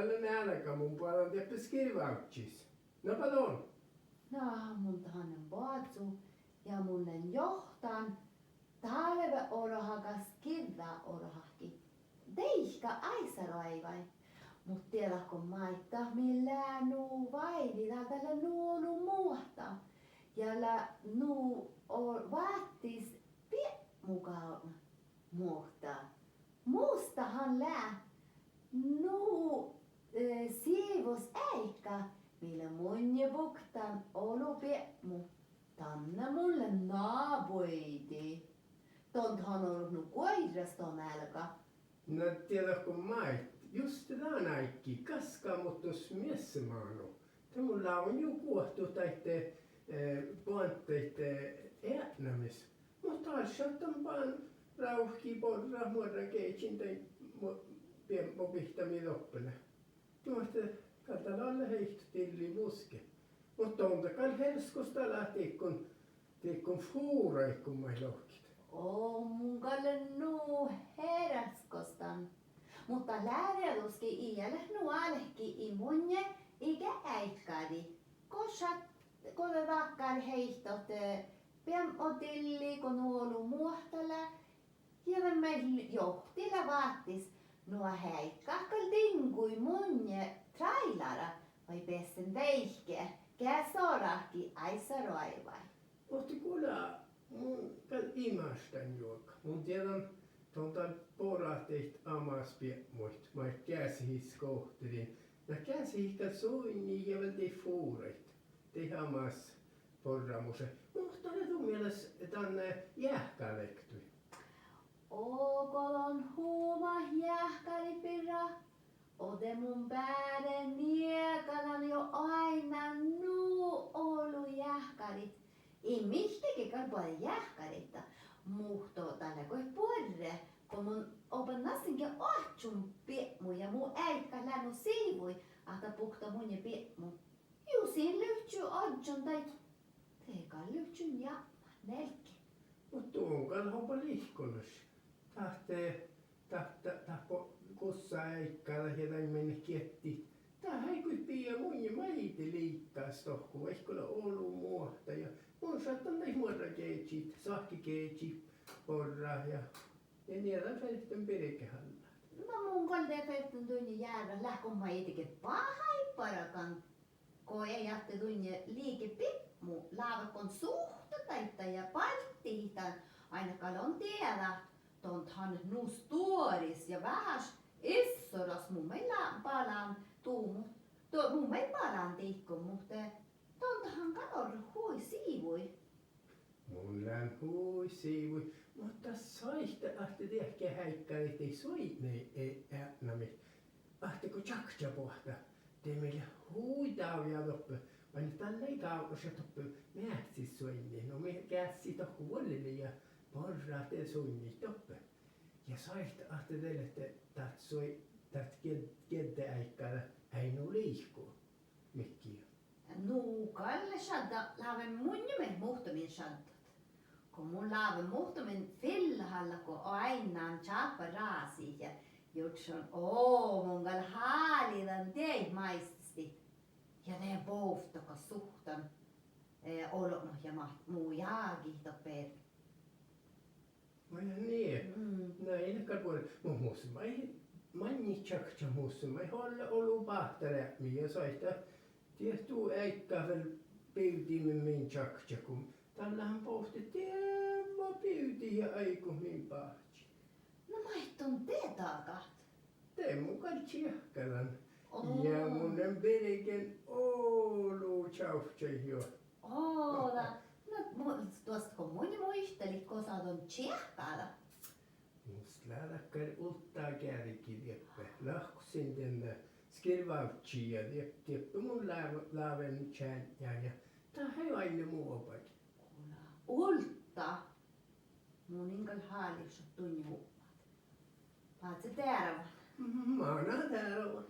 tällä nälkä mun puolella teppä skirvautsis. No palon. No, mun tahanen vaatsu ja munnen johtan talve olohakas kirra olohaki. Teihka aisaroivai. Mut tiedätkö maita millään nuu vaini tällä nuolu muuta. Ja nuu vaattis pie mukaan muuta. Muustahan lää nuu siivos äikka. Millä munje buktan olu piemu. Tanna mulle naapuiti. Tonthan ollut nu koiraston älkä. No tiedätkö mait, just tätä näikki, kaska muttus miesmaanu. Tämä mulla on ju kuohtu taitte puanteitte äänämis. Mutta alsattan vaan rauhki porra muodra keitsin tai pienpopihtamia loppuna. Tuosta katalalle heihtu tilli muske. Mutta on takal herskosta lähti kun fuurai kun mä lohkit. Mun kalle nuu heräskostan. Mutta lääreluski iäle nuolehki i munje ikä äikkadi. Kosat kone vakkar heihtot pian otilli kun nuolu muohtala. Ja meillä johtila vaattis nuo häikkahkal tingui munje trailara vai pessen veihke. Käsorahki aisaroivai. Ohti kuulla mun kal imastan juokka. Mun tiedän tuolta porahteiht amas piemmuit. Mä käsihis kohterin. Ja käsihikal soini ja väl tei fuureit. Tei amas porramuse. Mutta ne tuu mieles tänne jähkälektui. Okolon huuma jähkäripirra. Ode mun pääden niekalan jo aina nuu olu jähkärit. Ei mistäkään paljon jähkäritta. Muhto tällä koi porre. Kun mun opan nassinkin ohtsun piemu ja mun äikkä lämmu siivui. Ahta pukta mun ja piemu. Jusin lyhtsy odjon tai teekaan lyhtsyn ja nelki. Mut tuon kal hopa lihkonas. Tahpo kussa äikkäällä ja näin mennä kietti. Tää ei kui pia mun ja maiti liikkaas tohku. Ehkola olu muohta ja mun saattan näin muodra keitsit, sahkikeitsit, porra ja niillä fälten perkehalla. No mun kolde fälten tunnin jäädä lähkon maitikin pahai parakan. Ko ei jahti tunnin liike pipmu laavakon suhta taita ja palttihitan. Ainakaan on tiedä. Tonthan nuus tuoris ja vähäs issoras mun meillä palaan tuumu. Mun meillä palaan tiikko, mutta tontahan kalor hui siivui. Mun län hui siivui, mutta saihta ahti tehkä häikkäri tei soitne ei äänämi. Ahtiko tjakja pohta, tei meille huitaavia toppe. Vain tällä ei kaukossa toppe määtsis soinne. No me kässi tohku vuolille ja porraa te soinni toppe. Ja saihta ahti teille, että tät kieltä äikkäällä ei nu liikkuu. Mikkiä. Kalle shadda laaven mun nimen muhtamin shaddat. Kun mun laaven muhtamin fillahalla kun aina chapa raasi ja jutsun mun gal haalidan teih maisti. Ja ne povtaka suhtan olon ja muu jaagi per. Mä niin. No ei nekään puolella. Mun muassa mä en tjakja muassa. Mä ei ollut pahtaläpmi ja saihta tiehtuu äikkävel pyytimme min tjakja kun tällähän pohtettiin vaan pyyti ja aiku min pahti. No maitton te takat. Te mukaan tjehkälän. Ja munnen pelken olu tjautjai jo. Oola. No tuosta kun mun muistelit, kun sä oot tjehkala. Musta lähdäkkär ulttaa käärikin lieppä. Lahkusin tänne skirvautsi ja lieppä mun laaven tjään ja tää ei aina muu opat. Ultta. Mun inkal haalissa tunni huumat. Paat se täällä. Mä oon täällä.